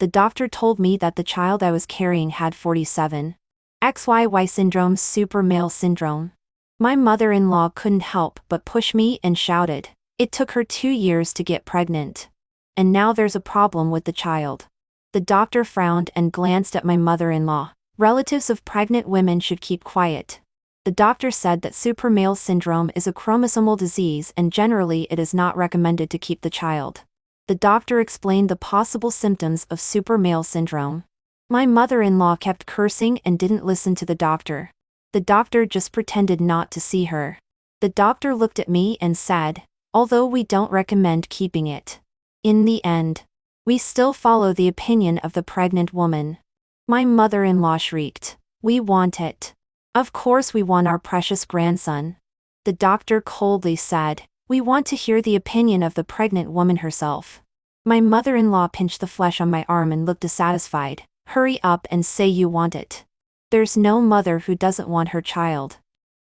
The doctor told me that the child I was carrying had 47XYY syndrome, super male syndrome. My mother-in-law couldn't help but push me and shouted, "It took her 2 years to get pregnant. And now there's a problem with the child." The doctor frowned and glanced at my mother-in-law. "Relatives of pregnant women should keep quiet." The doctor said that super male syndrome is a chromosomal disease and generally it is not recommended to keep the child. The doctor explained the possible symptoms of super male syndrome. My mother-in-law kept cursing and didn't listen to the doctor. The doctor just pretended not to see her. The doctor looked at me and said, "Although we don't recommend keeping it, in the end, we still follow the opinion of the pregnant woman." My mother-in-law shrieked, "We want it. Of course we want our precious grandson." The doctor coldly said, "We want to hear the opinion of the pregnant woman herself." My mother-in-law pinched the flesh on my arm and looked dissatisfied. "Hurry up and say you want it. There's no mother who doesn't want her child."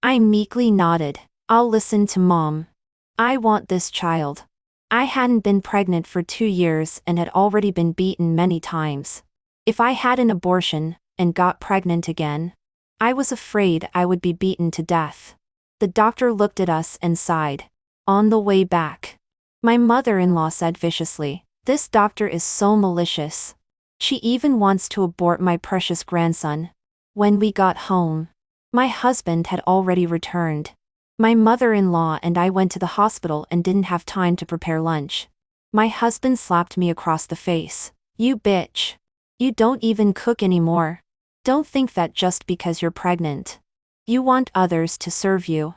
I meekly nodded. "I'll listen to Mom. I want this child." I hadn't been pregnant for 2 years and had already been beaten many times. If I had an abortion and got pregnant again, I was afraid I would be beaten to death. The doctor looked at us and sighed. On the way back, my mother-in-law said viciously, "This doctor is so malicious. She even wants to abort my precious grandson." When we got home, my husband had already returned. My mother-in-law and I went to the hospital and didn't have time to prepare lunch. My husband slapped me across the face. "You bitch. You don't even cook anymore. Don't think that just because you're pregnant, you want others to serve you."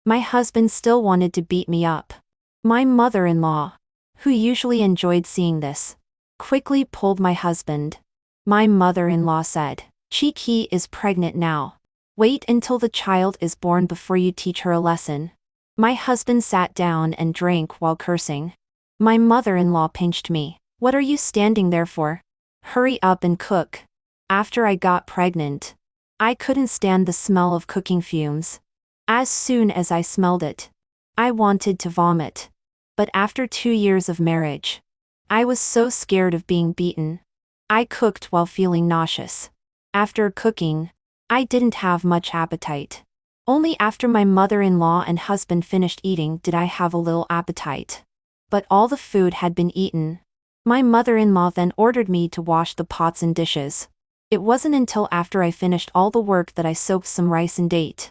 My husband still wanted to beat me up. My mother-in-law, who usually enjoyed seeing this, quickly pulled my husband. My mother-in-law said, "Cheeky is pregnant now. Wait until the child is born before you teach her a lesson." My husband sat down and drank while cursing. My mother-in-law pinched me. "What are you standing there for? Hurry up and cook." After I got pregnant, I couldn't stand the smell of cooking fumes. As soon as I smelled it, I wanted to vomit. But after 2 years of marriage, I was so scared of being beaten. I cooked while feeling nauseous. After cooking, I didn't have much appetite. Only after my mother-in-law and husband finished eating did I have a little appetite. But all the food had been eaten. My mother-in-law then ordered me to wash the pots and dishes. It wasn't until after I finished all the work that I soaked some rice and ate.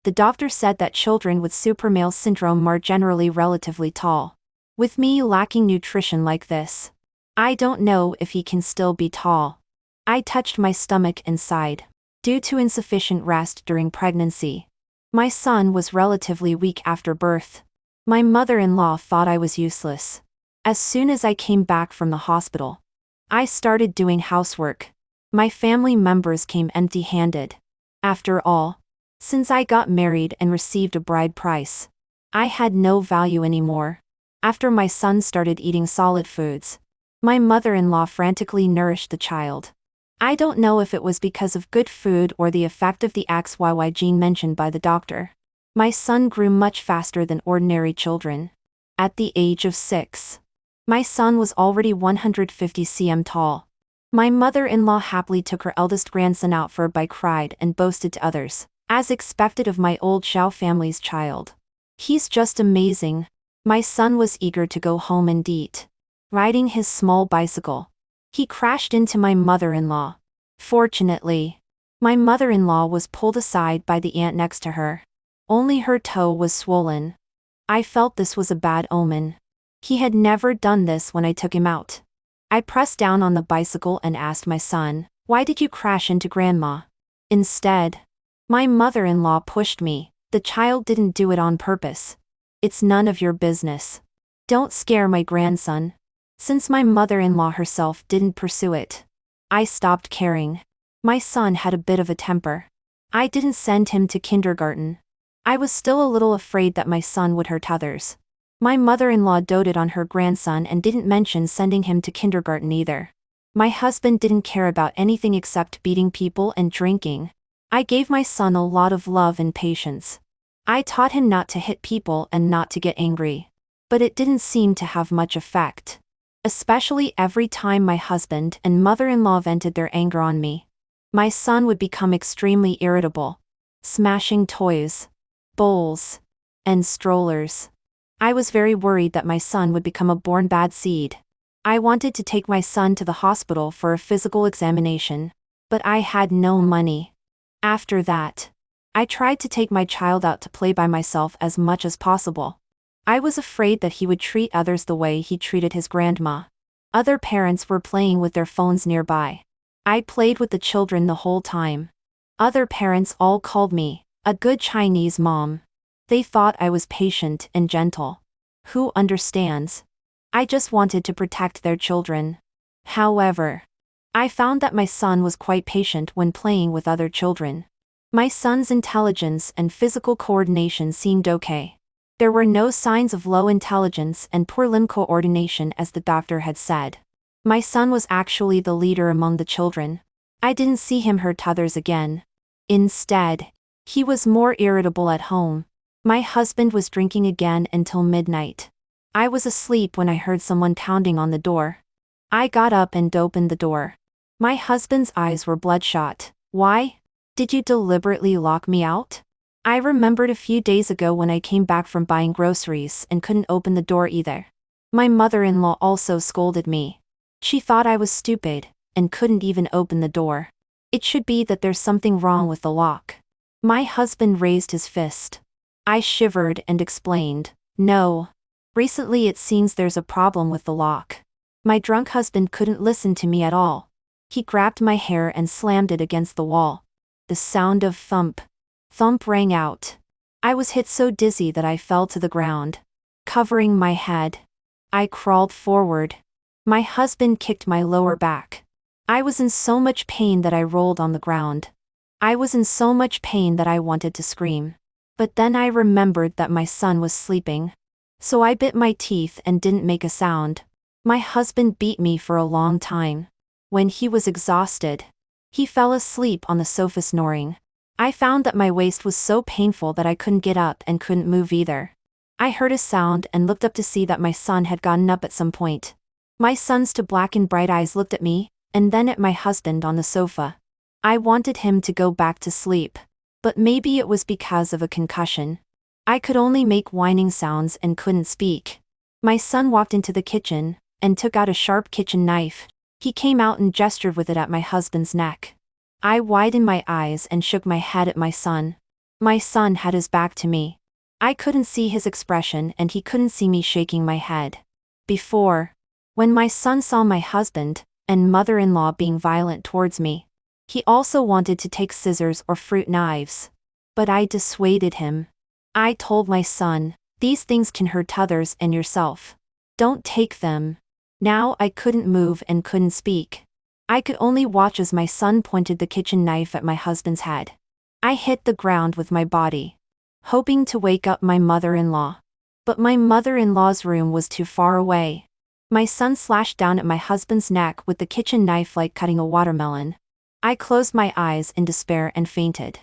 The doctor said that children with super male syndrome are generally relatively tall. With me lacking nutrition like this, I don't know if he can still be tall. I touched my stomach and sighed. Due to insufficient rest during pregnancy, my son was relatively weak after birth. My mother-in-law thought I was useless. As soon as I came back from the hospital, I started doing housework. My family members came empty-handed. After all, since I got married and received a bride price, I had no value anymore. After my son started eating solid foods, my mother-in-law frantically nourished the child. I don't know if it was because of good food or the effect of the XYY gene mentioned by the doctor. My son grew much faster than ordinary children. At the age of 6, my son was already 150 cm tall. My mother-in-law happily took her eldest grandson out for a bike ride and boasted to others, as expected of my old Xiao family's child, "He's just amazing." My son was eager to go home and eat. Riding his small bicycle, he crashed into my mother-in-law. Fortunately, my mother-in-law was pulled aside by the aunt next to her. Only her toe was swollen. I felt this was a bad omen. He had never done this when I took him out. I pressed down on the bicycle and asked my son, "Why did you crash into Grandma?" Instead, my mother-in-law pushed me. "The child didn't do it on purpose. It's none of your business. Don't scare my grandson." Since my mother-in-law herself didn't pursue it, I stopped caring. My son had a bit of a temper. I didn't send him to kindergarten. I was still a little afraid that my son would hurt others. My mother-in-law doted on her grandson and didn't mention sending him to kindergarten either. My husband didn't care about anything except beating people and drinking. I gave my son a lot of love and patience. I taught him not to hit people and not to get angry. But it didn't seem to have much effect. especially every time my husband and mother-in-law vented their anger on me. My son would become extremely irritable, smashing toys, bowls, and strollers. I was very worried that my son would become a born bad seed. I wanted to take my son to the hospital for a physical examination, but I had no money. After that, I tried to take my child out to play by myself as much as possible. I was afraid that he would treat others the way he treated his grandma. Other parents were playing with their phones nearby. I played with the children the whole time. Other parents all called me a good Chinese mom. They thought I was patient and gentle. Who understands? I just wanted to protect their children. However, I found that my son was quite patient when playing with other children. My son's intelligence and physical coordination seemed okay. There were no signs of low intelligence and poor limb coordination as the doctor had said. My son was actually the leader among the children. I didn't see him hurt others again. Instead, he was more irritable at home. My husband was drinking again until midnight. I was asleep when I heard someone pounding on the door. I got up and opened the door. My husband's eyes were bloodshot. Why? Did you deliberately lock me out? I remembered a few days ago when I came back from buying groceries and couldn't open the door either. My mother-in-law also scolded me. She thought I was stupid and couldn't even open the door. It should be that there's something wrong with the lock. My husband raised his fist. I shivered and explained, no. Recently it seems there's a problem with the lock. My drunk husband couldn't listen to me at all. He grabbed my hair and slammed it against the wall. The sound of thump rang out. I was hit so dizzy that I fell to the ground. Covering my head, I crawled forward. My husband kicked my lower back. I was in so much pain that I rolled on the ground. I was in so much pain that I wanted to scream. But then I remembered that my son was sleeping. So I bit my teeth and didn't make a sound. My husband beat me for a long time. When he was exhausted, he fell asleep on the sofa snoring. I found that my waist was so painful that I couldn't get up and couldn't move either. I heard a sound and looked up to see that my son had gotten up at some point. My son's two black and bright eyes looked at me, and then at my husband on the sofa. I wanted him to go back to sleep. But maybe it was because of a concussion. I could only make whining sounds and couldn't speak. My son walked into the kitchen and took out a sharp kitchen knife. He came out and gestured with it at my husband's neck. I widened my eyes and shook my head at my son. My son had his back to me. I couldn't see his expression and he couldn't see me shaking my head. Before, when my son saw my husband and mother-in-law being violent towards me, he also wanted to take scissors or fruit knives. But I dissuaded him. I told my son, these things can hurt others and yourself. Don't take them. Now I couldn't move and couldn't speak. I could only watch as my son pointed the kitchen knife at my husband's head. I hit the ground with my body, hoping to wake up my mother-in-law. But my mother-in-law's room was too far away. My son slashed down at my husband's neck with the kitchen knife like cutting a watermelon. I closed my eyes in despair and fainted.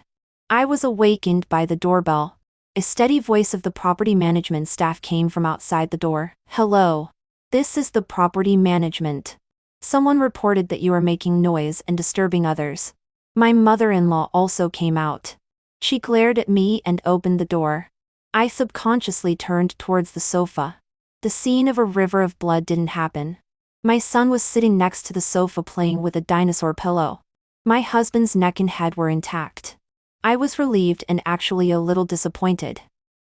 I was awakened by the doorbell. A steady voice of the property management staff came from outside the door. Hello. This is the property management. Someone reported that you are making noise and disturbing others. My mother-in-law also came out. She glared at me and opened the door. I subconsciously turned towards the sofa. The scene of a river of blood didn't happen. My son was sitting next to the sofa playing with a dinosaur pillow. My husband's neck and head were intact. I was relieved and actually a little disappointed.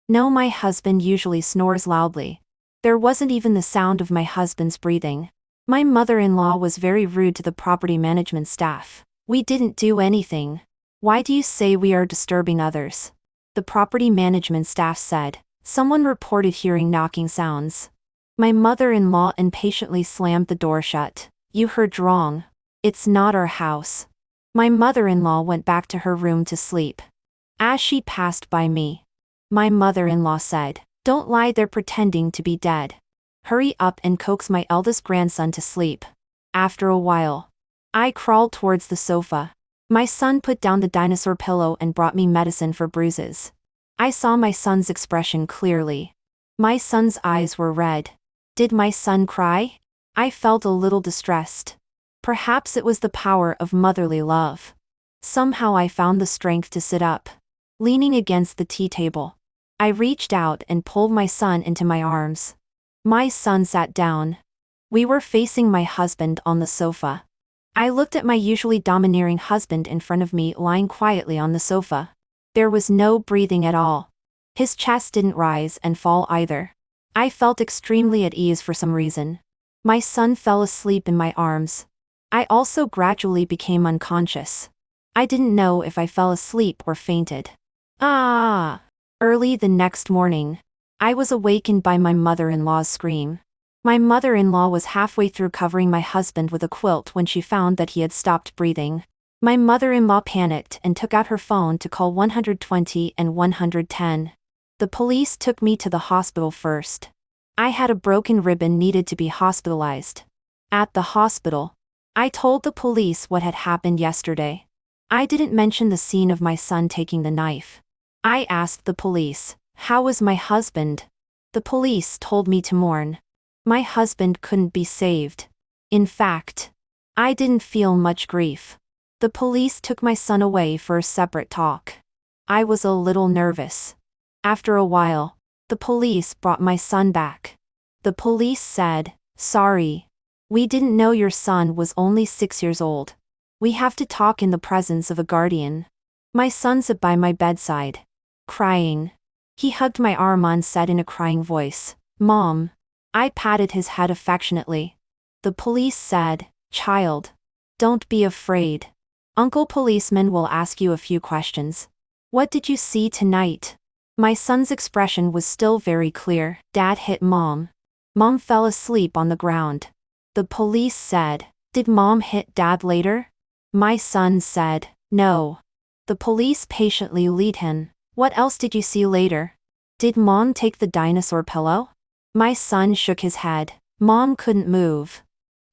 No, my husband usually snores loudly. There wasn't even the sound of my husband's breathing. My mother-in-law was very rude to the property management staff. We didn't do anything. Why do you say we are disturbing others? The property management staff said. Someone reported hearing knocking sounds. My mother-in-law impatiently slammed the door shut. You heard wrong. It's not our house. My mother-in-law went back to her room to sleep. As she passed by me, my mother-in-law said, "Don't lie there pretending to be dead. Hurry up and coax my eldest grandson to sleep." After a while, I crawled towards the sofa. My son put down the dinosaur pillow and brought me medicine for bruises. I saw my son's expression clearly. My son's eyes were red. Did my son cry? I felt a little distressed. Perhaps it was the power of motherly love. Somehow I found the strength to sit up. Leaning against the tea table, I reached out and pulled my son into my arms. My son sat down. We were facing my husband on the sofa. I looked at my usually domineering husband in front of me lying quietly on the sofa. There was no breathing at all. His chest didn't rise and fall either. I felt extremely at ease for some reason. My son fell asleep in my arms. I also gradually became unconscious. I didn't know if I fell asleep or fainted. Early the next morning, I was awakened by my mother-in-law's scream. My mother-in-law was halfway through covering my husband with a quilt when she found that he had stopped breathing. My mother-in-law panicked and took out her phone to call 120 and 110. The police took me to the hospital first. I had a broken rib and needed to be hospitalized. At the hospital, I told the police what had happened yesterday. I didn't mention the scene of my son taking the knife. I asked the police, "How was my husband?" The police told me to mourn. My husband couldn't be saved. In fact, I didn't feel much grief. The police took my son away for a separate talk. I was a little nervous. After a while, the police brought my son back. The police said, "Sorry. We didn't know your son was only 6 years old. We have to talk in the presence of a guardian." My son sat by my bedside, crying. He hugged my arm and said in a crying voice, "Mom." I patted his head affectionately. The police said, "Child, don't be afraid. Uncle Policeman will ask you a few questions. What did you see tonight?" My son's expression was still very clear. "Dad hit Mom. Mom fell asleep on the ground." The police said, "Did Mom hit Dad later?" My son said, "No." The police patiently lead him. "What else did you see later? Did Mom take the dinosaur pillow?" My son shook his head. "Mom couldn't move.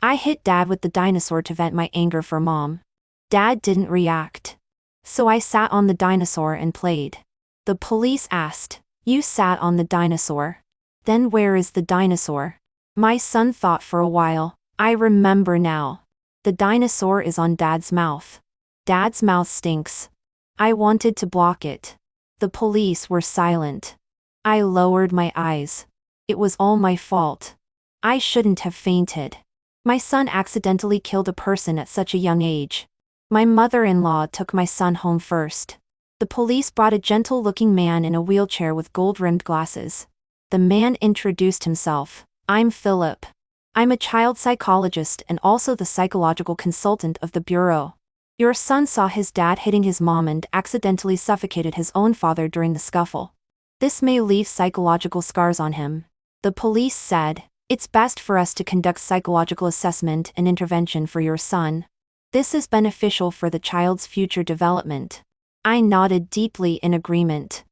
I hit Dad with the dinosaur to vent my anger for Mom. Dad didn't react. So I sat on the dinosaur and played." The police asked, "You sat on the dinosaur? Then where is the dinosaur?" My son thought for a while. "I remember now. The dinosaur is on Dad's mouth. Dad's mouth stinks. I wanted to block it." The police were silent. I lowered my eyes. It was all my fault. I shouldn't have fainted. My son accidentally killed a person at such a young age. My mother-in-law took my son home first. The police brought a gentle-looking man in a wheelchair with gold-rimmed glasses. The man introduced himself. "I'm Philip. I'm a child psychologist and also the psychological consultant of the bureau. Your son saw his dad hitting his mom and accidentally suffocated his own father during the scuffle. This may leave psychological scars on him." The police said, "It's best for us to conduct psychological assessment and intervention for your son. This is beneficial for the child's future development." I nodded deeply in agreement.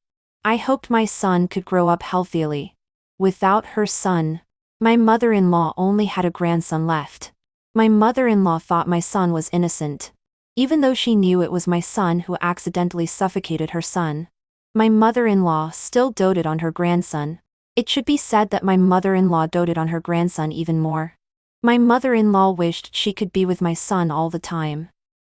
I hoped my son could grow up healthily. Without her son, my mother-in-law only had a grandson left. My mother-in-law thought my son was innocent, even though she knew it was my son who accidentally suffocated her son. My mother-in-law still doted on her grandson. It should be said that my mother-in-law doted on her grandson even more. My mother-in-law wished she could be with my son all the time.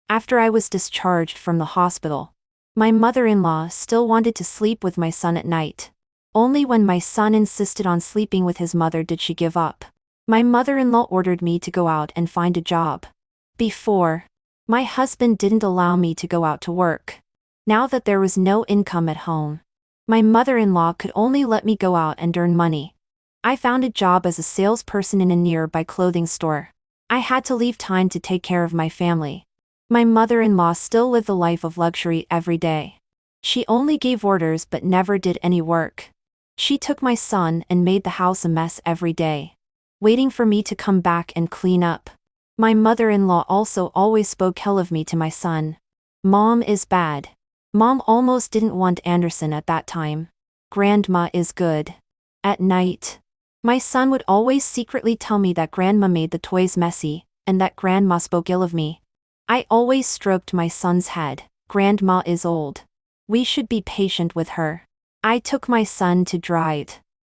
After I was discharged from the hospital, my mother-in-law still wanted to sleep with my son at night. Only when my son insisted on sleeping with his mother did she give up. My mother-in-law ordered me to go out and find a job. Before, my husband didn't allow me to go out to work. Now that there was no income at home, my mother-in-law could only let me go out and earn money. I found a job as a salesperson in a nearby clothing store. I had to leave time to take care of my family. My mother-in-law still lived the life of luxury every day. She only gave orders but never did any work. She took my son and made the house a mess every day, waiting for me to come back and clean up. My mother-in-law also always spoke ill of me to my son. "Mom is bad. Mom almost didn't want Anderson at that time. Grandma is good." At night, my son would always secretly tell me that Grandma made the toys messy, and that Grandma spoke ill of me. I always stroked my son's head. "Grandma is old. We should be patient with her." I took my son to Dried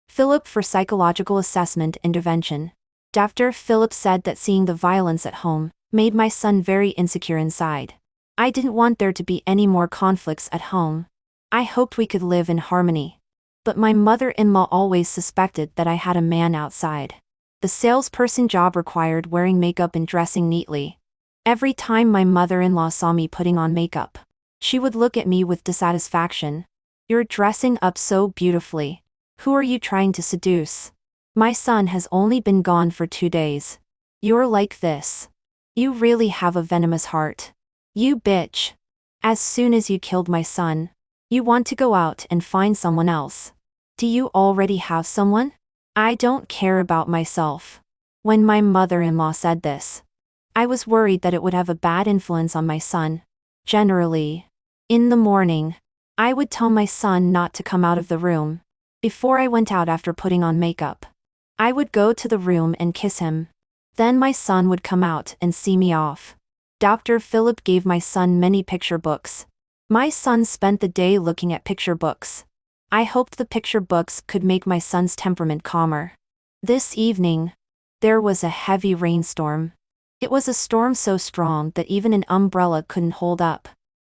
Philip for psychological assessment intervention. Dr. Philip said that seeing the violence at home made my son very insecure inside. I didn't want there to be any more conflicts at home. I hoped we could live in harmony. But my mother-in-law always suspected that I had a man outside. The salesperson job required wearing makeup and dressing neatly. Every time my mother-in-law saw me putting on makeup, she would look at me with dissatisfaction. "You're dressing up so beautifully. Who are you trying to seduce? My son has only been gone for 2 days. You're like this. You really have a venomous heart. You bitch. As soon as you killed my son, you want to go out and find someone else. Do you already have someone?" I don't care about myself. When my mother-in-law said this, I was worried that it would have a bad influence on my son. Generally, in the morning, I would tell my son not to come out of the room. Before I went out after putting on makeup, I would go to the room and kiss him. Then my son would come out and see me off. Dr. Philip gave my son many picture books. My son spent the day looking at picture books. I hoped the picture books could make my son's temperament calmer. This evening, there was a heavy rainstorm. It was a storm so strong that even an umbrella couldn't hold up.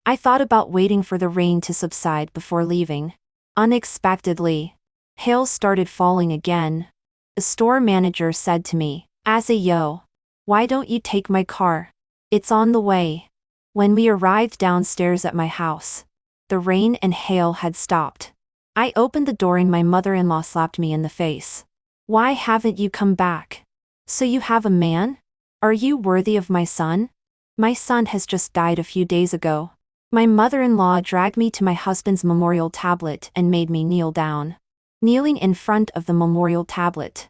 I thought about waiting for the rain to subside before leaving. Unexpectedly, hail started falling again. The store manager said to me, "Yo, why don't you take my car? It's on the way." When we arrived downstairs at my house, the rain and hail had stopped. I opened the door and my mother-in-law slapped me in the face. "Why haven't you come back? So you have a man? Are you worthy of my son? My son has just died a few days ago." My mother-in-law dragged me to my husband's memorial tablet and made me kneel down. Kneeling in front of the memorial tablet,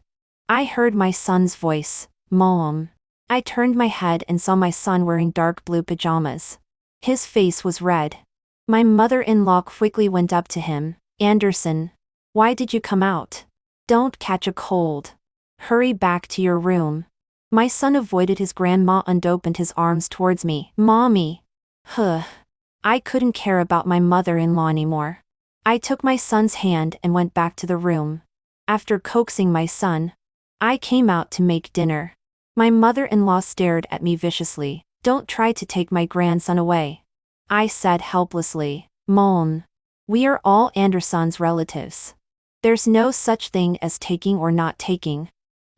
I heard my son's voice, "Mom." I turned my head and saw my son wearing dark blue pajamas. His face was red. My mother-in-law quickly went up to him. "Anderson, why did you come out? Don't catch a cold. Hurry back to your room." My son avoided his grandma and opened his arms towards me. "Mommy." I couldn't care about my mother-in-law anymore. I took my son's hand and went back to the room. After coaxing my son, I came out to make dinner. My mother-in-law stared at me viciously. "Don't try to take my grandson away," I said helplessly. "Mom, we are all Anderson's relatives. There's no such thing as taking or not taking."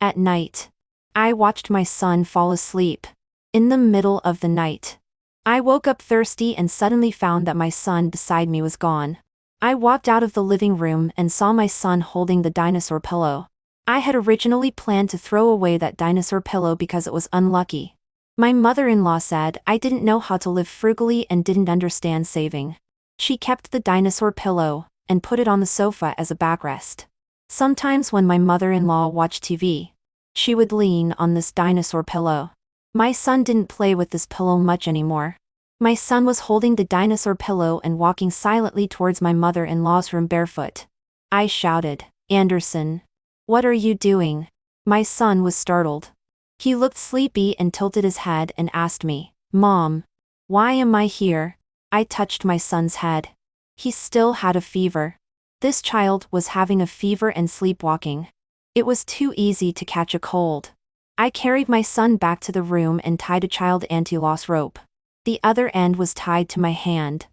At night, I watched my son fall asleep. In the middle of the night, I woke up thirsty and suddenly found that my son beside me was gone. I walked out of the living room and saw my son holding the dinosaur pillow. I had originally planned to throw away that dinosaur pillow because it was unlucky. My mother-in-law said I didn't know how to live frugally and didn't understand saving. She kept the dinosaur pillow and put it on the sofa as a backrest. Sometimes when my mother-in-law watched TV, she would lean on this dinosaur pillow. My son didn't play with this pillow much anymore. My son was holding the dinosaur pillow and walking silently towards my mother-in-law's room barefoot. I shouted, "Anderson, what are you doing?" My son was startled. He looked sleepy and tilted his head and asked me, "Mom, why am I here?" I touched my son's head. He still had a fever. This child was having a fever and sleepwalking. It was too easy to catch a cold. I carried my son back to the room and tied a child anti-loss rope. The other end was tied to my hand.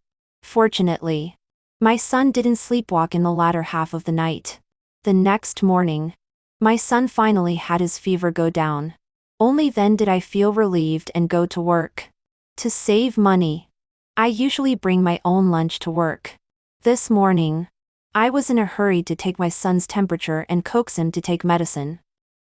Fortunately, my son didn't sleepwalk in the latter half of the night. The next morning, my son finally had his fever go down. Only then did I feel relieved and go to work. To save money, I usually bring my own lunch to work. This morning, I was in a hurry to take my son's temperature and coax him to take medicine.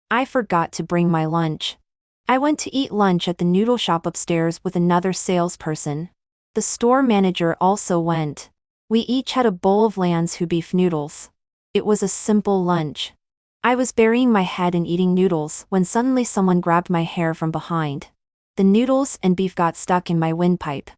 I forgot to bring my lunch. I went to eat lunch at the noodle shop upstairs with another salesperson. The store manager also went. We each had a bowl of Lan's beef noodles. It was a simple lunch. I was burying my head in eating noodles when suddenly someone grabbed my hair from behind. The noodles and beef got stuck in my windpipe.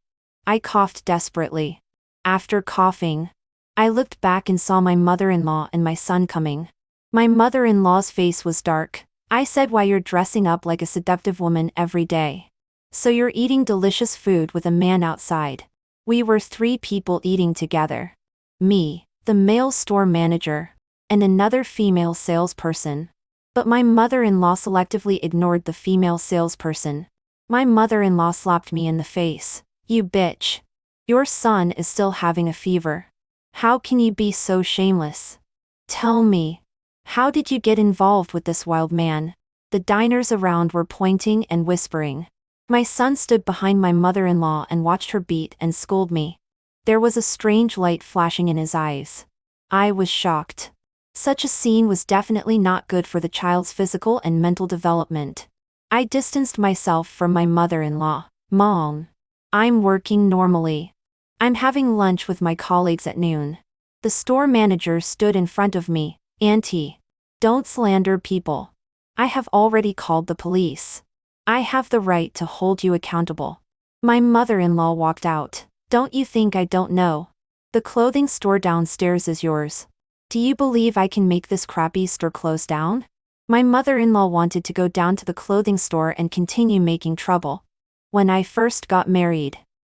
I coughed desperately. After coughing, I looked back and saw my mother-in-law and my son coming. My mother-in-law's face was dark. I said, "Why, you're dressing up like a seductive woman every day. So you're eating delicious food with a man outside." We were 3 people eating together. Me, the male store manager, and another female salesperson. But my mother-in-law selectively ignored the female salesperson. My mother-in-law slapped me in the face. You bitch. Your son is still having a fever. How can you be so shameless? Tell me. How did you get involved with this wild man? The diners around were pointing and whispering. My son stood behind my mother-in-law and watched her beat and scold me. There was a strange light flashing in his eyes. I was shocked. Such a scene was definitely not good for the child's physical and mental development. I distanced myself from my mother-in-law. Mom. I'm working normally. I'm having lunch with my colleagues at noon. The store manager stood in front of me. Auntie. Don't slander people. I have already called the police. I have the right to hold you accountable. My mother-in-law walked out. Don't you think I don't know? The clothing store downstairs is yours. Do you believe I can make this crappy store close down? My mother-in-law wanted to go down to the clothing store and continue making trouble. When I first got married,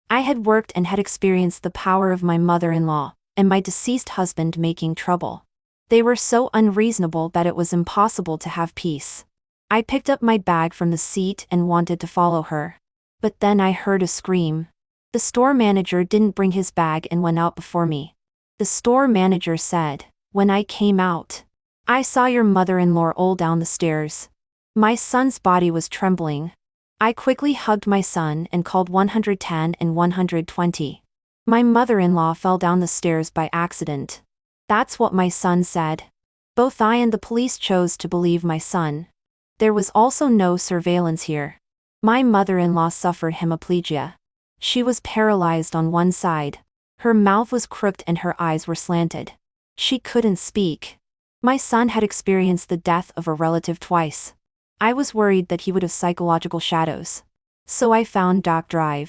I had worked and had experienced the power of my mother-in-law and my deceased husband making trouble. They were so unreasonable that it was impossible to have peace. I picked up my bag from the seat and wanted to follow her. But then I heard a scream. The store manager didn't bring his bag and went out before me. The store manager said, when I came out, I saw your mother-in-law roll down the stairs. My son's body was trembling. I quickly hugged my son and called 110 and 120. My mother-in-law fell down the stairs by accident. That's what my son said. Both I and the police chose to believe my son. There was also no surveillance here. My mother-in-law suffered hemiplegia. She was paralyzed on one side. Her mouth was crooked and her eyes were slanted. She couldn't speak. My son had experienced the death of a relative twice. I was worried that he would have psychological shadows. So I found Dr.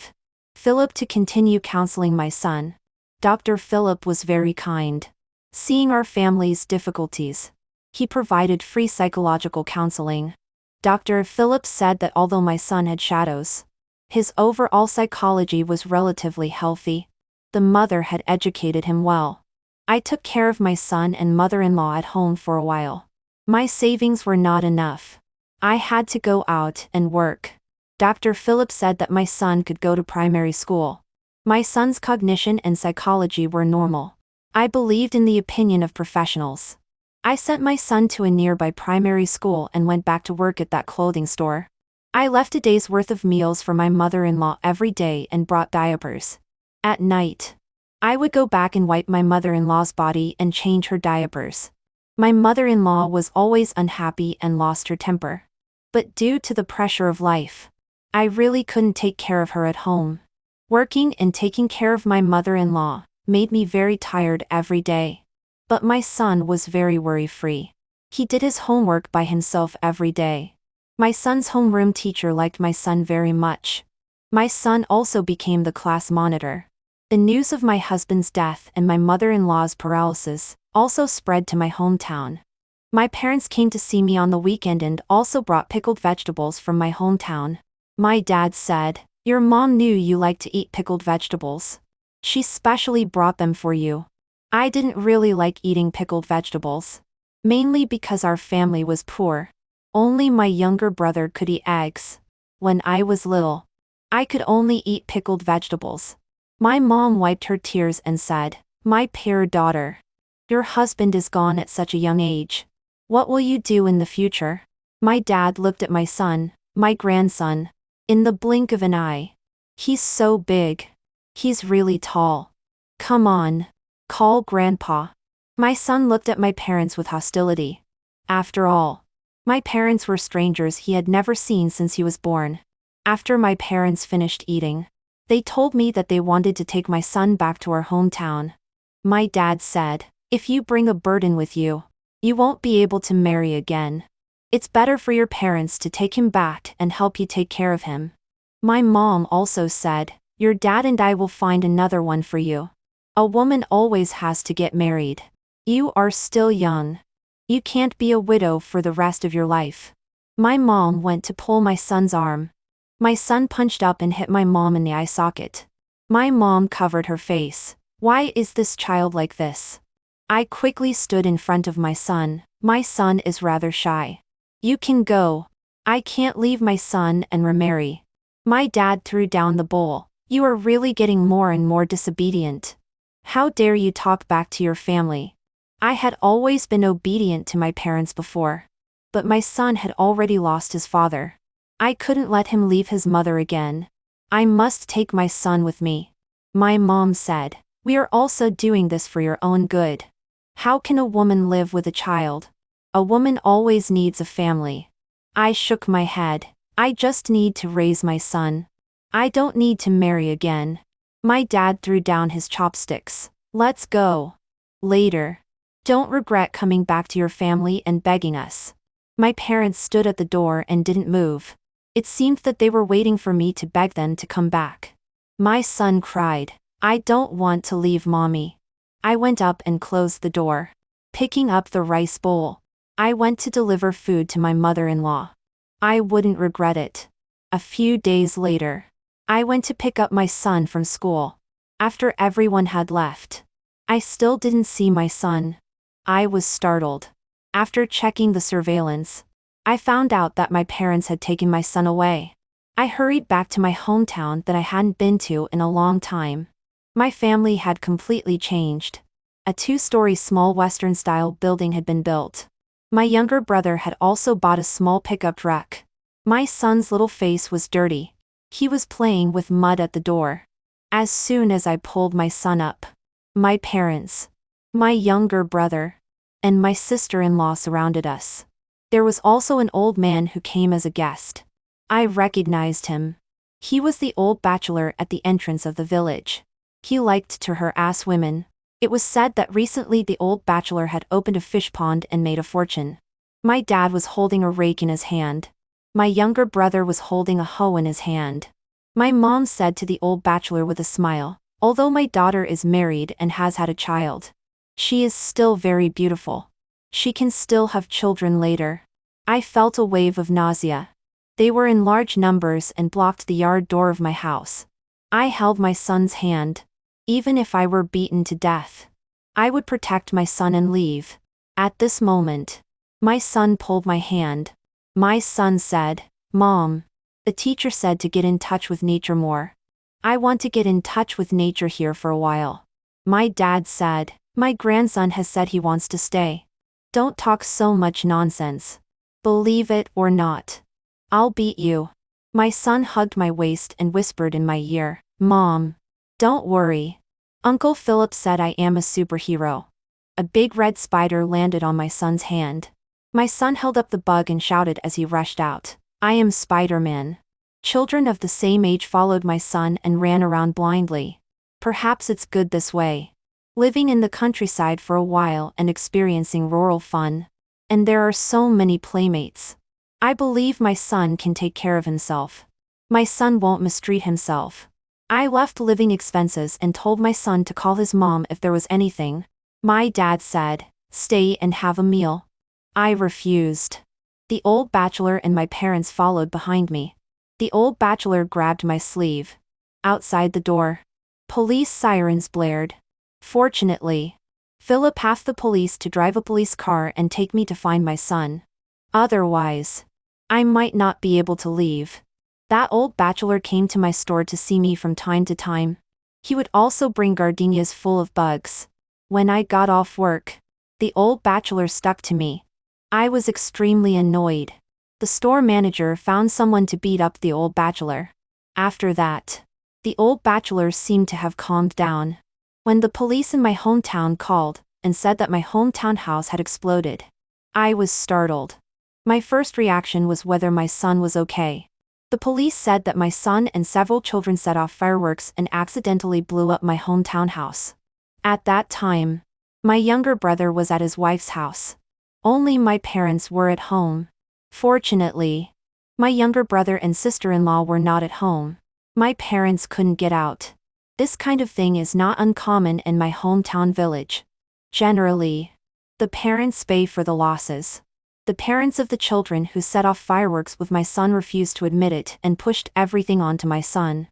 Philip to continue counseling my son. Dr. Philip was very kind. Seeing our family's difficulties, he provided free psychological counseling. Dr. Philip said that although my son had shadows, his overall psychology was relatively healthy. The mother had educated him well. I took care of my son and mother-in-law at home for a while. My savings were not enough. I had to go out and work. Dr. Philip said that my son could go to primary school. My son's cognition and psychology were normal. I believed in the opinion of professionals. I sent my son to a nearby primary school and went back to work at that clothing store. I left a day's worth of meals for my mother-in-law every day and brought diapers. At night, I would go back and wipe my mother-in-law's body and change her diapers. My mother-in-law was always unhappy and lost her temper. But due to the pressure of life, I really couldn't take care of her at home. Working and taking care of my mother-in-law made me very tired every day. But my son was very worry-free. He did his homework by himself every day. My son's homeroom teacher liked my son very much. My son also became the class monitor. The news of my husband's death and my mother-in-law's paralysis also spread to my hometown. My parents came to see me on the weekend and also brought pickled vegetables from my hometown. My dad said, "Your mom knew you liked to eat pickled vegetables. She specially brought them for you." I didn't really like eating pickled vegetables. Mainly because our family was poor. Only my younger brother could eat eggs. When I was little, I could only eat pickled vegetables. My mom wiped her tears and said, "My poor daughter. Your husband is gone at such a young age. What will you do in the future?" My dad looked at my son, my grandson, in the blink of an eye. "He's so big. He's really tall. Come on. Call Grandpa." My son looked at my parents with hostility. After all, my parents were strangers he had never seen since he was born. After my parents finished eating, they told me that they wanted to take my son back to our hometown. My dad said, "If you bring a burden with you, you won't be able to marry again. It's better for your parents to take him back and help you take care of him." My mom also said, "Your dad and I will find another one for you. A woman always has to get married. You are still young. You can't be a widow for the rest of your life." My mom went to pull my son's arm. My son punched up and hit my mom in the eye socket. My mom covered her face. "Why is this child like this?" I quickly stood in front of my son. My son is rather shy. You can go. I can't leave my son and remarry. My dad threw down the bowl. You are really getting more and more disobedient. How dare you talk back to your family? I had always been obedient to my parents before. But my son had already lost his father. I couldn't let him leave his mother again. I must take my son with me. My mom said, we are also doing this for your own good. How can a woman live with a child? A woman always needs a family. I shook my head. I just need to raise my son. I don't need to marry again. My dad threw down his chopsticks. Let's go. Later. Don't regret coming back to your family and begging us. My parents stood at the door and didn't move. It seemed that they were waiting for me to beg them to come back. My son cried, I don't want to leave mommy. I went up and closed the door. Picking up the rice bowl. I went to deliver food to my mother-in-law. I wouldn't regret it. A few days later, I went to pick up my son from school. After everyone had left, I still didn't see my son. I was startled. After checking the surveillance, I found out that my parents had taken my son away. I hurried back to my hometown that I hadn't been to in a long time. My family had completely changed. A 2-story small Western-style building had been built. My younger brother had also bought a small pickup truck. My son's little face was dirty. He was playing with mud at the door. As soon as I pulled my son up, my parents, my younger brother, and my sister-in-law surrounded us. There was also an old man who came as a guest. I recognized him. He was the old bachelor at the entrance of the village. He liked to harass women. It was said that recently the old bachelor had opened a fish pond and made a fortune. My dad was holding a rake in his hand. My younger brother was holding a hoe in his hand. My mom said to the old bachelor with a smile, although my daughter is married and has had a child, she is still very beautiful. She can still have children later. I felt a wave of nausea. They were in large numbers and blocked the yard door of my house. I held my son's hand. Even if I were beaten to death, I would protect my son and leave. At this moment, my son pulled my hand. My son said, Mom, the teacher said to get in touch with nature more. I want to get in touch with nature here for a while. My dad said, my grandson has said he wants to stay. Don't talk so much nonsense. Believe it or not, I'll beat you. My son hugged my waist and whispered in my ear, Mom, don't worry. Uncle Philip said I am a superhero. A big red spider landed on my son's hand. My son held up the bug and shouted as he rushed out, I am Spider-Man. Children of the same age followed my son and ran around blindly. Perhaps it's good this way. Living in the countryside for a while and experiencing rural fun. And there are so many playmates. I believe my son can take care of himself. My son won't mistreat himself. I left living expenses and told my son to call his mom if there was anything. My dad said, stay and have a meal. I refused. The old bachelor and my parents followed behind me. The old bachelor grabbed my sleeve. Outside the door, police sirens blared. Fortunately, Philip asked the police to drive a police car and take me to find my son. Otherwise, I might not be able to leave. That old bachelor came to my store to see me from time to time. He would also bring gardenias full of bugs. When I got off work, the old bachelor stuck to me. I was extremely annoyed. The store manager found someone to beat up the old bachelor. After that, the old bachelor seemed to have calmed down. When the police in my hometown called and said that my hometown house had exploded, I was startled. My first reaction was whether my son was okay. The police said that my son and several children set off fireworks and accidentally blew up my hometown house. At that time, my younger brother was at his wife's house. Only my parents were at home. Fortunately, my younger brother and sister-in-law were not at home. My parents couldn't get out. This kind of thing is not uncommon in my hometown village. Generally, the parents pay for the losses. The parents of the children who set off fireworks with my son refused to admit it and pushed everything onto my son.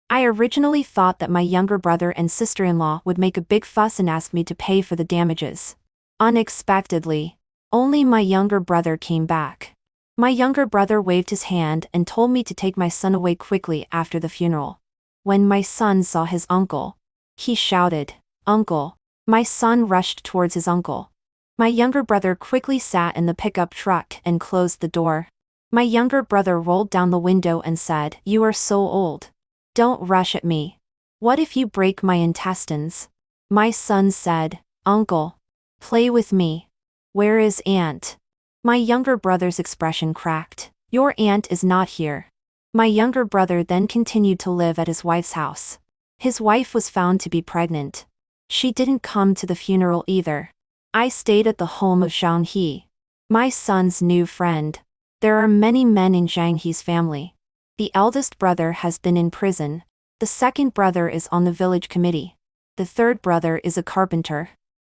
I originally thought that my younger brother and sister-in-law would make a big fuss and ask me to pay for the damages. Unexpectedly, only my younger brother came back. My younger brother waved his hand and told me to take my son away quickly after the funeral. When my son saw his uncle, he shouted, "Uncle!" My son rushed towards his uncle. My younger brother quickly sat in the pickup truck and closed the door. My younger brother rolled down the window and said, "You are so old. Don't rush at me. What if you break my intestines?" My son said, "Uncle, play with me. Where is Aunt?" My younger brother's expression cracked. "Your aunt is not here." My younger brother then continued to live at his wife's house. His wife was found to be pregnant. She didn't come to the funeral either. I stayed at the home of Zhang He, my son's new friend. There are many men in Zhang He's family. The eldest brother has been in prison. The second brother is on the village committee. The third brother is a carpenter.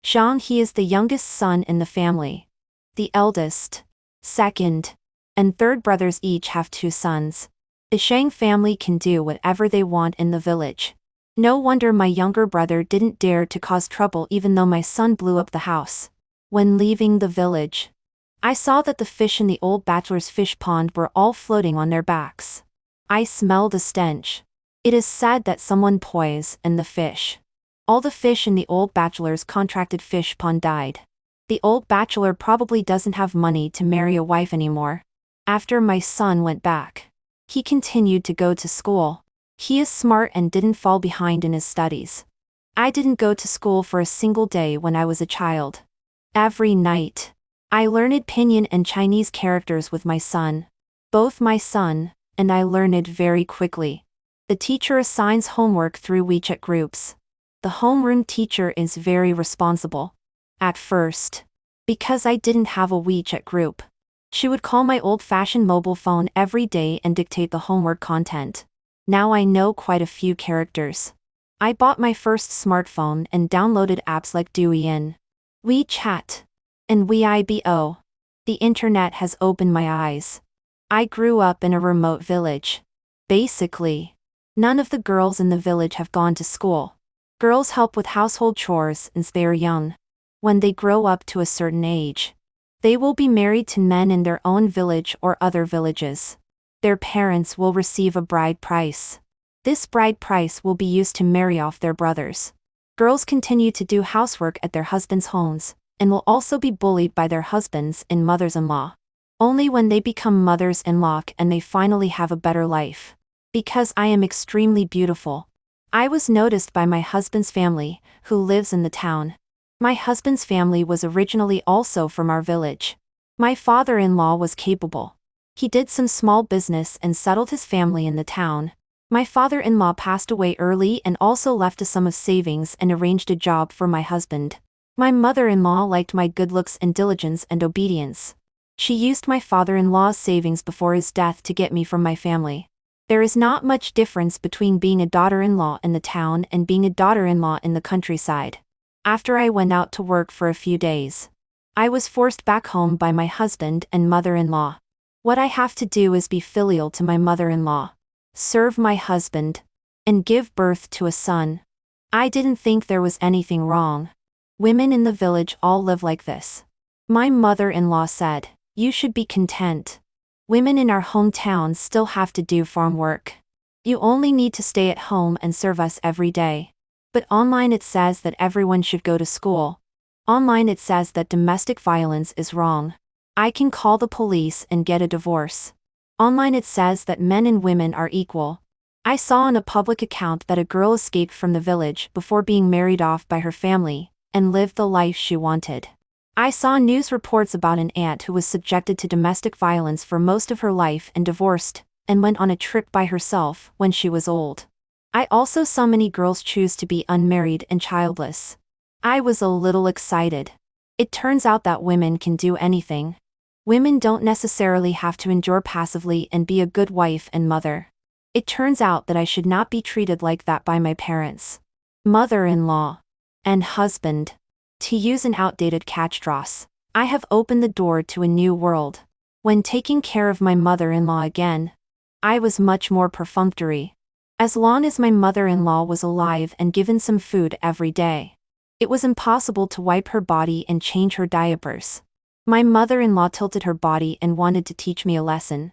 Zhang He is the youngest son in the family. The eldest, second, and third brothers each have 2 sons. The Shang family can do whatever they want in the village. No wonder my younger brother didn't dare to cause trouble even though my son blew up the house. When leaving the village, I saw that the fish in the old bachelor's fish pond were all floating on their backs. I smelled a stench. It is said that someone poisoned the fish. All the fish in the old bachelor's contracted fish pond died. The old bachelor probably doesn't have money to marry a wife anymore. After my son went back, he continued to go to school. He is smart and didn't fall behind in his studies. I didn't go to school for a single day when I was a child. Every night, I learned Pinyin and Chinese characters with my son. Both my son and I learned very quickly. The teacher assigns homework through WeChat groups. The homeroom teacher is very responsible. At first, because I didn't have a WeChat group, she would call my old-fashioned mobile phone every day and dictate the homework content. Now I know quite a few characters. I bought my first smartphone and downloaded apps like Douyin, WeChat, and Weibo. The internet has opened my eyes. I grew up in a remote village. Basically, none of the girls in the village have gone to school. Girls help with household chores since they are young. When they grow up to a certain age, they will be married to men in their own village or other villages. Their parents will receive a bride price. This bride price will be used to marry off their brothers. Girls continue to do housework at their husbands' homes, and will also be bullied by their husbands and mothers-in-law. Only when they become mothers-in-law and they finally have a better life. Because I am extremely beautiful, I was noticed by my husband's family, who lives in the town. My husband's family was originally also from our village. My father-in-law was capable. He did some small business and settled his family in the town. My father-in-law passed away early and also left a sum of savings and arranged a job for my husband. My mother-in-law liked my good looks and diligence and obedience. She used my father-in-law's savings before his death to get me from my family. There is not much difference between being a daughter-in-law in the town and being a daughter-in-law in the countryside. After I went out to work for a few days, I was forced back home by my husband and mother-in-law. What I have to do is be filial to my mother-in-law, serve my husband, and give birth to a son. I didn't think there was anything wrong. Women in the village all live like this. My mother-in-law said, "You should be content. Women in our hometown still have to do farm work. You only need to stay at home and serve us every day." But online it says that everyone should go to school. Online it says that domestic violence is wrong. I can call the police and get a divorce. Online it says that men and women are equal. I saw on a public account that a girl escaped from the village before being married off by her family, and lived the life she wanted. I saw news reports about an aunt who was subjected to domestic violence for most of her life and divorced, and went on a trip by herself when she was old. I also saw many girls choose to be unmarried and childless. I was a little excited. It turns out that women can do anything. Women don't necessarily have to endure passively and be a good wife and mother. It turns out that I should not be treated like that by my parents, mother-in-law, and husband. To use an outdated catchphrase, I have opened the door to a new world. When taking care of my mother-in-law again, I was much more perfunctory. As long as my mother-in-law was alive and given some food every day, it was impossible to wipe her body and change her diapers. My mother-in-law tilted her body and wanted to teach me a lesson.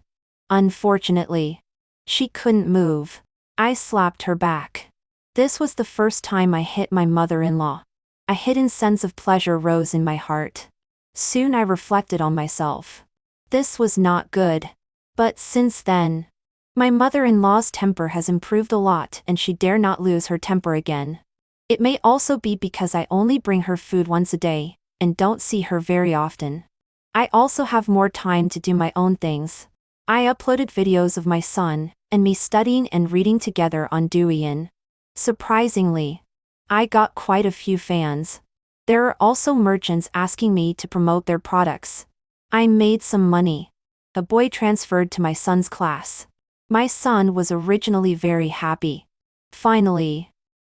Unfortunately, she couldn't move. I slapped her back. This was the first time I hit my mother-in-law. A hidden sense of pleasure rose in my heart. Soon I reflected on myself. This was not good. But since then, my mother-in-law's temper has improved a lot and she dare not lose her temper again. It may also be because I only bring her food once a day, and don't see her very often. I also have more time to do my own things. I uploaded videos of my son and me studying and reading together on Douyin. Surprisingly, I got quite a few fans. There are also merchants asking me to promote their products. I made some money. A boy transferred to my son's class. My son was originally very happy. Finally,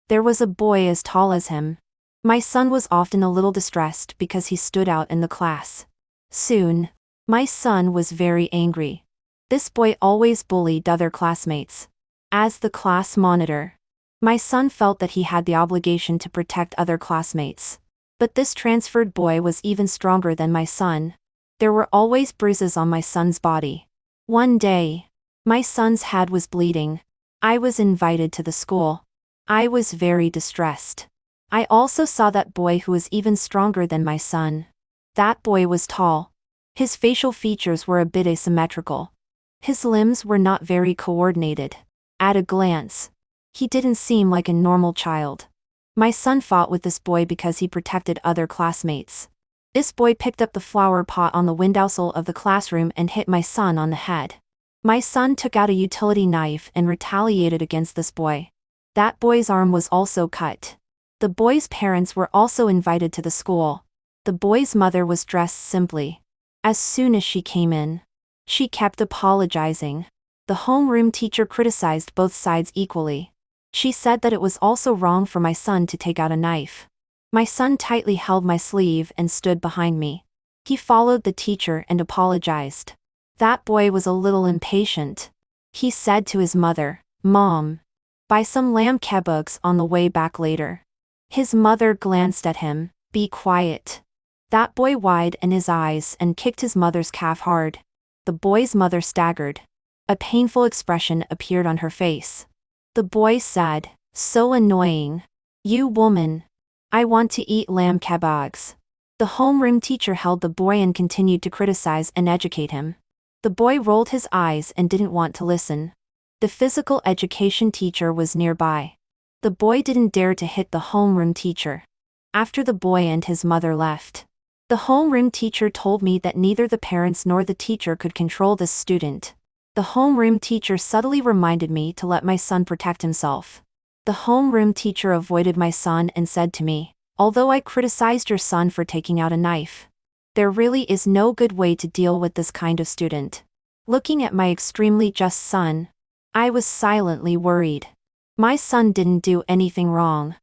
there was a boy as tall as him. My son was often a little distressed because he stood out in the class. Soon, my son was very angry. This boy always bullied other classmates. As the class monitor, my son felt that he had the obligation to protect other classmates. But this transferred boy was even stronger than my son. There were always bruises on my son's body. One day, my son's head was bleeding. I was invited to the school. I was very distressed. I also saw that boy who was even stronger than my son. That boy was tall. His facial features were a bit asymmetrical. His limbs were not very coordinated. At a glance, he didn't seem like a normal child. My son fought with this boy because he protected other classmates. This boy picked up the flower pot on the windowsill of the classroom and hit my son on the head. My son took out a utility knife and retaliated against this boy. That boy's arm was also cut. The boy's parents were also invited to the school. The boy's mother was dressed simply. As soon as she came in, she kept apologizing. The homeroom teacher criticized both sides equally. She said that it was also wrong for my son to take out a knife. My son tightly held my sleeve and stood behind me. He followed the teacher and apologized. That boy was a little impatient. He said to his mother, "Mom, buy some lamb kebabs on the way back later." His mother glanced at him, "Be quiet." That boy widened his eyes and kicked his mother's calf hard. The boy's mother staggered. A painful expression appeared on her face. The boy said, "So annoying. You woman. I want to eat lamb kebabs." The homeroom teacher held the boy and continued to criticize and educate him. The boy rolled his eyes and didn't want to listen. The physical education teacher was nearby. The boy didn't dare to hit the homeroom teacher. After the boy and his mother left, the homeroom teacher told me that neither the parents nor the teacher could control this student. The homeroom teacher subtly reminded me to let my son protect himself. The homeroom teacher avoided my son and said to me, "Although I criticized your son for taking out a knife, there really is no good way to deal with this kind of student." Looking at my extremely just son, I was silently worried. My son didn't do anything wrong,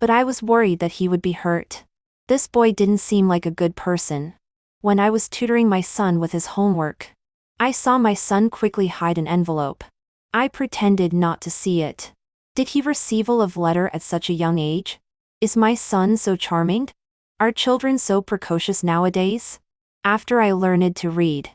but I was worried that he would be hurt. This boy didn't seem like a good person. When I was tutoring my son with his homework, I saw my son quickly hide an envelope. I pretended not to see it. Did he receive a love letter at such a young age? Is my son so charming? Are children so precocious nowadays? After I learned to read,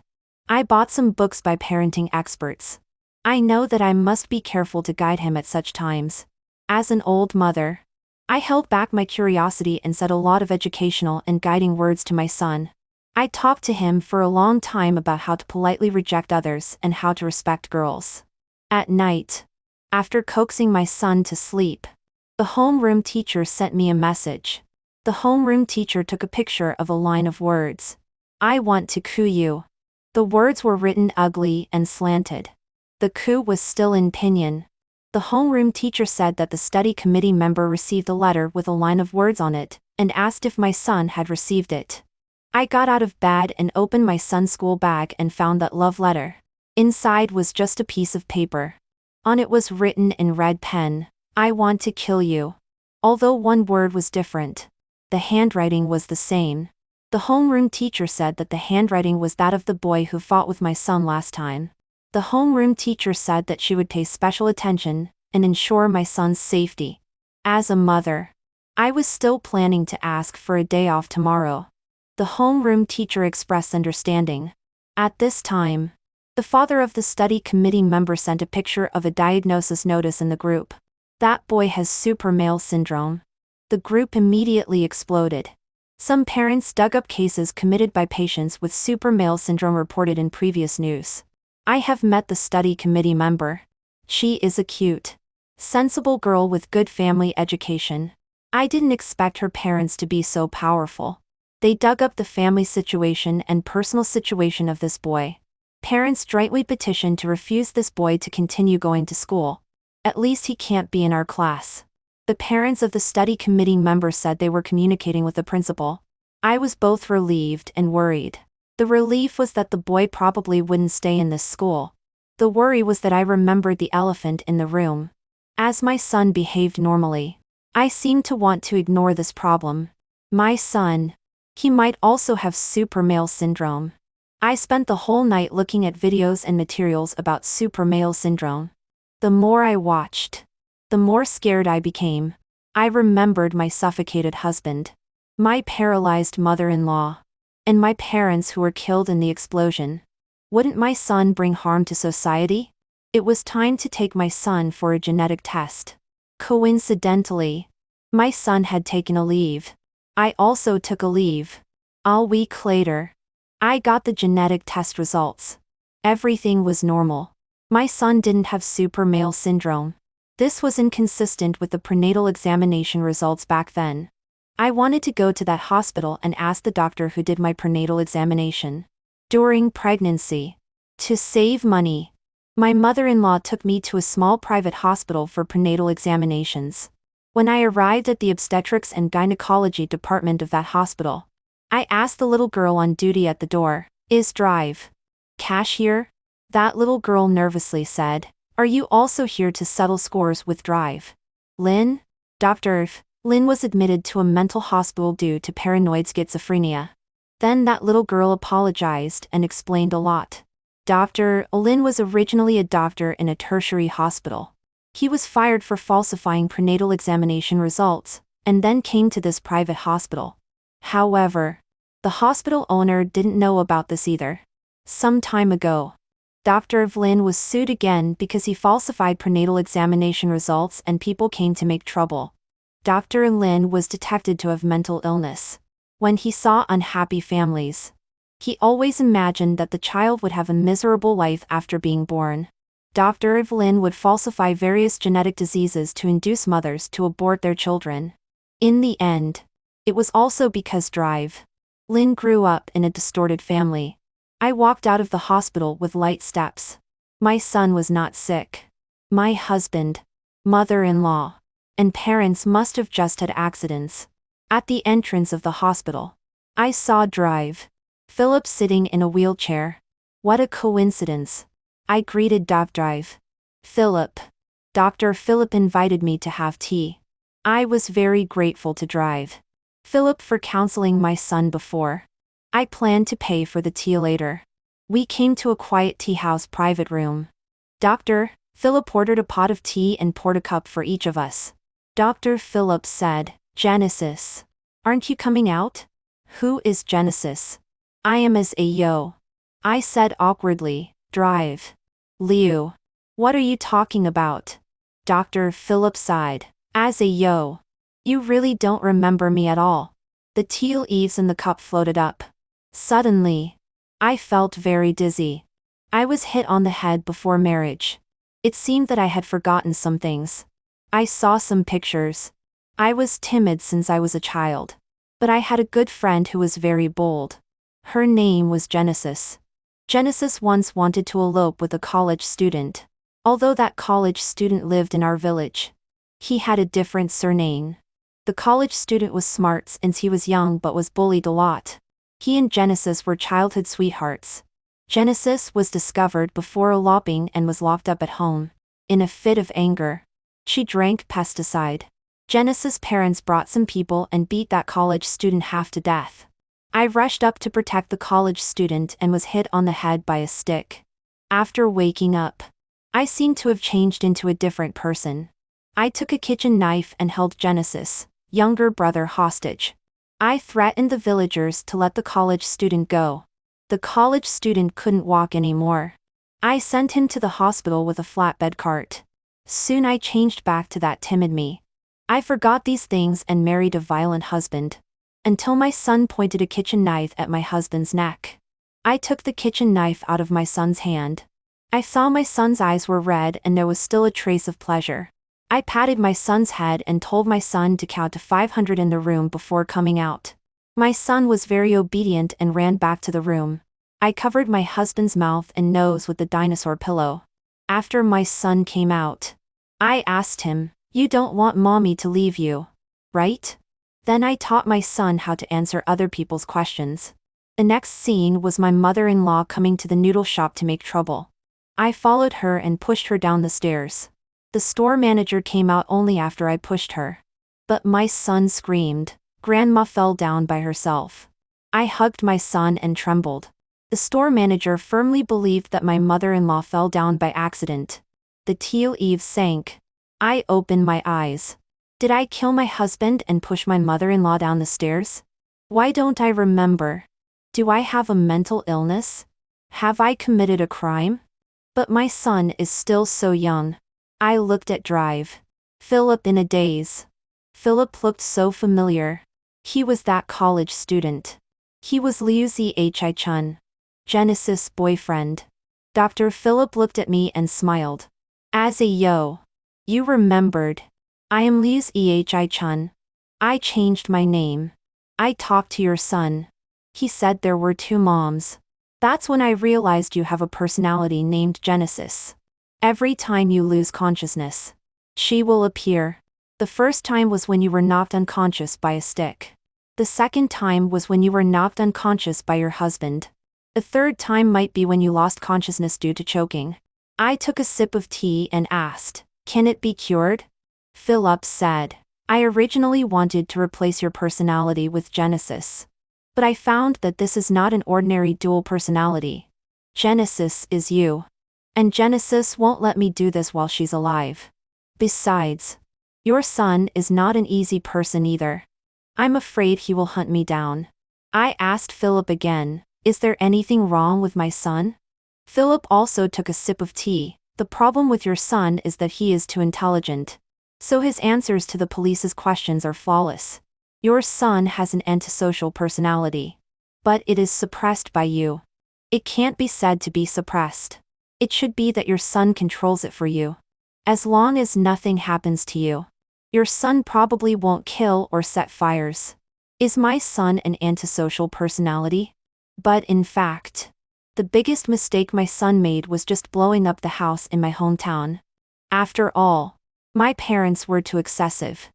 I bought some books by parenting experts. I know that I must be careful to guide him at such times. As an old mother, I held back my curiosity and said a lot of educational and guiding words to my son. I talked to him for a long time about how to politely reject others and how to respect girls. At night, after coaxing my son to sleep, the homeroom teacher sent me a message. The homeroom teacher took a picture of a line of words. "I want to coo you." The words were written ugly and slanted. The coo was still in pinyin. The homeroom teacher said that the study committee member received a letter with a line of words on it, and asked if my son had received it. I got out of bed and opened my son's school bag and found that love letter. Inside was just a piece of paper. On it was written in red pen, "I want to kill you." Although one word was different, the handwriting was the same. The homeroom teacher said that the handwriting was that of the boy who fought with my son last time. The homeroom teacher said that she would pay special attention and ensure my son's safety. As a mother, I was still planning to ask for a day off tomorrow. The homeroom teacher expressed understanding. At this time, the father of the study committee member sent a picture of a diagnosis notice in the group. That boy has super male syndrome. The group immediately exploded. Some parents dug up cases committed by patients with super male syndrome reported in previous news. I have met the study committee member. She is a cute, sensible girl with good family education. I didn't expect her parents to be so powerful. They dug up the family situation and personal situation of this boy. Parents jointly petitioned to refuse this boy to continue going to school. At least he can't be in our class. The parents of the study committee member said they were communicating with the principal. I was both relieved and worried. The relief was that the boy probably wouldn't stay in this school. The worry was that I remembered the elephant in the room. As my son behaved normally, I seemed to want to ignore this problem. My son, he might also have super male syndrome. I spent the whole night looking at videos and materials about super male syndrome. The more I watched, the more scared I became. I remembered my suffocated husband, my paralyzed mother-in-law, and my parents who were killed in the explosion. Wouldn't my son bring harm to society? It was time to take my son for a genetic test. Coincidentally, my son had taken a leave. I also took a leave. A week later, I got the genetic test results. Everything was normal. My son didn't have super male syndrome. This was inconsistent with the prenatal examination results back then. I wanted to go to that hospital and ask the doctor who did my prenatal examination. During pregnancy, to save money, my mother-in-law took me to a small private hospital for prenatal examinations. When I arrived at the obstetrics and gynecology department of that hospital, I asked the little girl on duty at the door, "Is Drive Cash here?" That little girl nervously said, "Are you also here to settle scores with Drive Lynn?" Dr. Lynn was admitted to a mental hospital due to paranoid schizophrenia. Then that little girl apologized and explained a lot. Dr. Lynn was originally a doctor in a tertiary hospital. He was fired for falsifying prenatal examination results, and then came to this private hospital. However, the hospital owner didn't know about this either. Some time ago, Dr. Lynn was sued again because he falsified prenatal examination results and people came to make trouble. Dr. Lynn was detected to have mental illness. When he saw unhappy families, he always imagined that the child would have a miserable life after being born. Dr. Lynn would falsify various genetic diseases to induce mothers to abort their children. In the end, it was also because Drive Lynn grew up in a distorted family. I walked out of the hospital with light steps. My son was not sick. My husband, mother-in-law, and parents must have just had accidents. At the entrance of the hospital, I saw Philip sitting in a wheelchair. What a coincidence. I greeted Drive Philip. Dr. Philip invited me to have tea. I was very grateful to Drive Philip for counseling my son before. I planned to pay for the tea later. We came to a quiet tea house private room. Dr. Philip ordered a pot of tea and poured a cup for each of us. Dr. Philip said, "Genesis, aren't you coming out?" "Who is Genesis?" "I am as a yo." I said awkwardly, "Drive Leo." "What are you talking about?" Dr. Philip sighed. "As a yo. You really don't remember me at all." The tea leaves in the cup floated up. Suddenly, I felt very dizzy. I was hit on the head before marriage. It seemed that I had forgotten some things. I saw some pictures. I was timid since I was a child. But I had a good friend who was very bold. Her name was Genesis. Genesis once wanted to elope with a college student. Although that college student lived in our village, he had a different surname. The college student was smart since he was young but was bullied a lot. He and Genesis were childhood sweethearts. Genesis was discovered before eloping and was locked up at home. In a fit of anger, she drank pesticide. Genesis' parents brought some people and beat that college student half to death. I rushed up to protect the college student and was hit on the head by a stick. After waking up, I seemed to have changed into a different person. I took a kitchen knife and held Genesis' younger brother hostage. I threatened the villagers to let the college student go. The college student couldn't walk anymore. I sent him to the hospital with a flatbed cart. Soon I changed back to that timid me. I forgot these things and married a violent husband. Until my son pointed a kitchen knife at my husband's neck. I took the kitchen knife out of my son's hand. I saw my son's eyes were red and there was still a trace of pleasure. I patted my son's head and told my son to count to 500 in the room before coming out. My son was very obedient and ran back to the room. I covered my husband's mouth and nose with the dinosaur pillow. After my son came out, I asked him, "You don't want mommy to leave you, right?" Then I taught my son how to answer other people's questions. The next scene was my mother-in-law coming to the noodle shop to make trouble. I followed her and pushed her down the stairs. The store manager came out only after I pushed her. But my son screamed. Grandma fell down by herself. I hugged my son and trembled. The store manager firmly believed that my mother-in-law fell down by accident. The teal eve sank. I opened my eyes. Did I kill my husband and push my mother-in-law down the stairs? Why don't I remember? Do I have a mental illness? Have I committed a crime? But my son is still so young. I looked at Drive. Philip in a daze. Philip looked so familiar. He was that college student. He was Liu Zhi-chun. Genesis' boyfriend. Dr. Philip looked at me and smiled. As a yo. You remembered. I am Liu Zhi-chun. I changed my name. I talked to your son. He said there were two moms. That's when I realized you have a personality named Genesis. Every time you lose consciousness, she will appear. The first time was when you were knocked unconscious by a stick. The second time was when you were knocked unconscious by your husband. The third time might be when you lost consciousness due to choking. I took a sip of tea and asked, "Can it be cured?" Philip said, "I originally wanted to replace your personality with Genesis. But I found that this is not an ordinary dual personality. Genesis is you. And Genesis won't let me do this while she's alive. Besides, your son is not an easy person either. I'm afraid he will hunt me down." I asked Philip again, "Is there anything wrong with my son?" Philip also took a sip of tea. "The problem with your son is that he is too intelligent. So his answers to the police's questions are flawless. Your son has an antisocial personality. But it is suppressed by you. It can't be said to be suppressed. It should be that your son controls it for you. As long as nothing happens to you, your son probably won't kill or set fires. Is my son an antisocial personality? But in fact, the biggest mistake my son made was just blowing up the house in my hometown. After all, my parents were too excessive.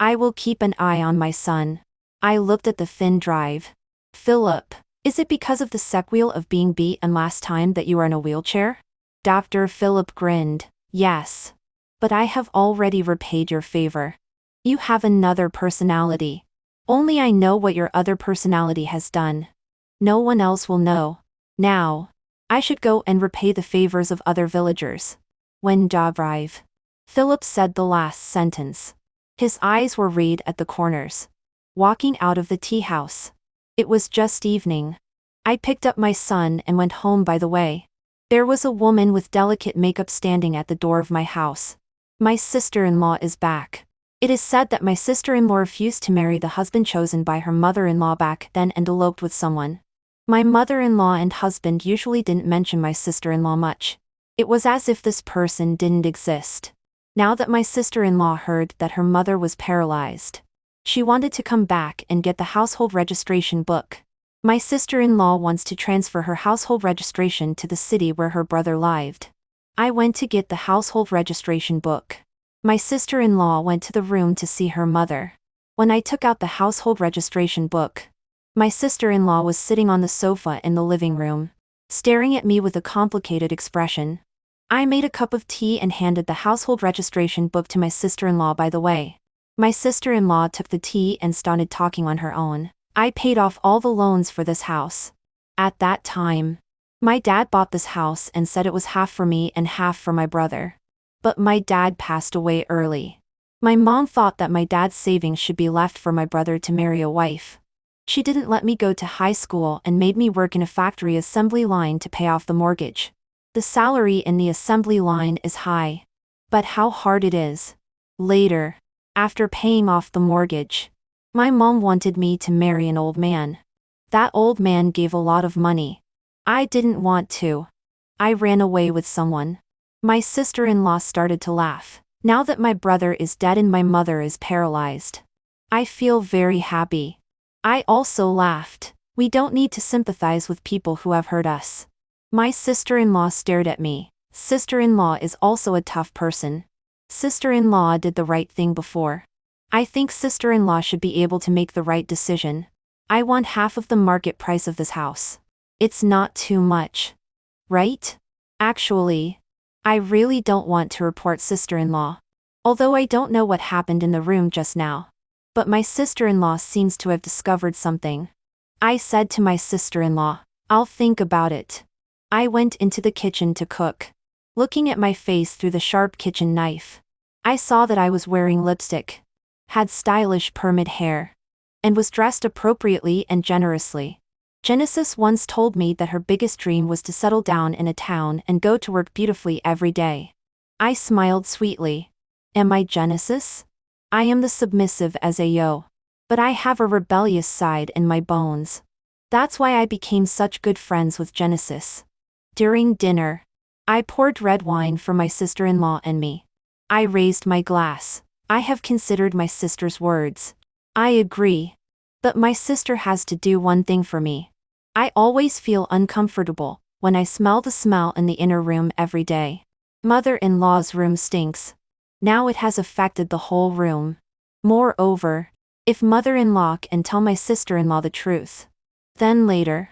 I will keep an eye on my son." I looked at the thin Drive. "Philip, is it because of the sequel of being beaten last time that you are in a wheelchair?" Dr. Philip grinned. "Yes. But I have already repaid your favor. You have another personality. Only I know what your other personality has done. No one else will know. Now, I should go and repay the favors of other villagers." When Drive. Philip said the last sentence. His eyes were red at the corners. Walking out of the tea house. It was just evening. I picked up my son and went home by the way. There was a woman with delicate makeup standing at the door of my house. My sister-in-law is back. It is said that my sister-in-law refused to marry the husband chosen by her mother-in-law back then and eloped with someone. My mother-in-law and husband usually didn't mention my sister-in-law much. It was as if this person didn't exist. Now that my sister-in-law heard that her mother was paralyzed, she wanted to come back and get the household registration book. My sister-in-law wants to transfer her household registration to the city where her brother lived. I went to get the household registration book. My sister-in-law went to the room to see her mother. When I took out the household registration book, my sister-in-law was sitting on the sofa in the living room, staring at me with a complicated expression. I made a cup of tea and handed the household registration book to my sister-in-law by the way. My sister-in-law took the tea and started talking on her own. I paid off all the loans for this house. At that time, my dad bought this house and said it was half for me and half for my brother. But my dad passed away early. My mom thought that my dad's savings should be left for my brother to marry a wife. She didn't let me go to high school and made me work in a factory assembly line to pay off the mortgage. The salary in the assembly line is high. But how hard it is. Later, after paying off the mortgage, my mom wanted me to marry an old man. That old man gave a lot of money. I didn't want to. I ran away with someone. My sister-in-law started to laugh. Now that my brother is dead and my mother is paralyzed, I feel very happy. I also laughed. We don't need to sympathize with people who have hurt us. My sister-in-law stared at me. Sister-in-law is also a tough person. Sister-in-law did the right thing before. I think sister-in-law should be able to make the right decision. I want half of the market price of this house. It's not too much. Right? Actually, I really don't want to report sister-in-law. Although I don't know what happened in the room just now. But my sister-in-law seems to have discovered something. I said to my sister-in-law, I'll think about it. I went into the kitchen to cook. Looking at my face through the sharp kitchen knife, I saw that I was wearing lipstick, had stylish permed hair, and was dressed appropriately and generously. Genesis once told me that her biggest dream was to settle down in a town and go to work beautifully every day. I smiled sweetly. Am I Genesis? I am the submissive as a yo. But I have a rebellious side in my bones. That's why I became such good friends with Genesis. During dinner, I poured red wine for my sister-in-law and me. I raised my glass. I have considered my sister's words. I agree. But my sister has to do one thing for me. I always feel uncomfortable when I smell the smell in the inner room every day. Mother-in-law's room stinks. Now it has affected the whole room. Moreover, if mother-in-law can tell my sister-in-law the truth, then later,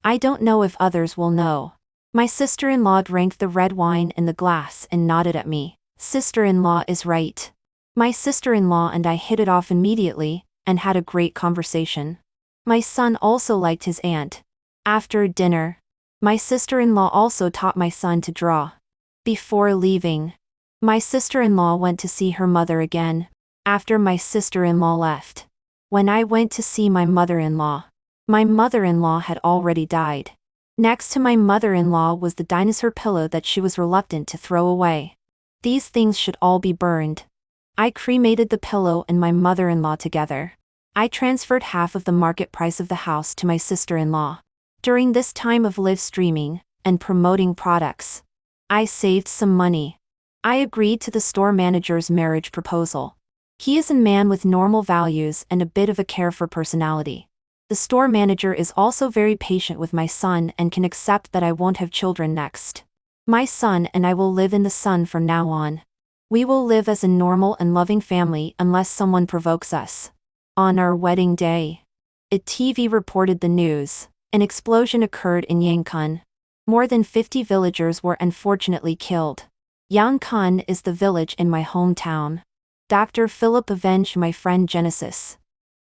I don't know if others will know. My sister-in-law drank the red wine in the glass and nodded at me. Sister-in-law is right. My sister-in-law and I hit it off immediately, and had a great conversation. My son also liked his aunt. After dinner, my sister-in-law also taught my son to draw. Before leaving, my sister-in-law went to see her mother again, after my sister-in-law left. When I went to see my mother-in-law had already died. Next to my mother-in-law was the dinosaur pillow that she was reluctant to throw away. These things should all be burned. I cremated the pillow and my mother-in-law together. I transferred half of the market price of the house to my sister-in-law. During this time of live streaming and promoting products, I saved some money. I agreed to the store manager's marriage proposal. He is a man with normal values and a bit of a carefree personality. The store manager is also very patient with my son and can accept that I won't have children next. My son and I will live in the sun from now on. We will live as a normal and loving family unless someone provokes us. On our wedding day, a TV reported the news. An explosion occurred in Yangkun. More than 50 villagers were unfortunately killed. Yangkun is the village in my hometown. Dr. Philip avenged my friend Genesis.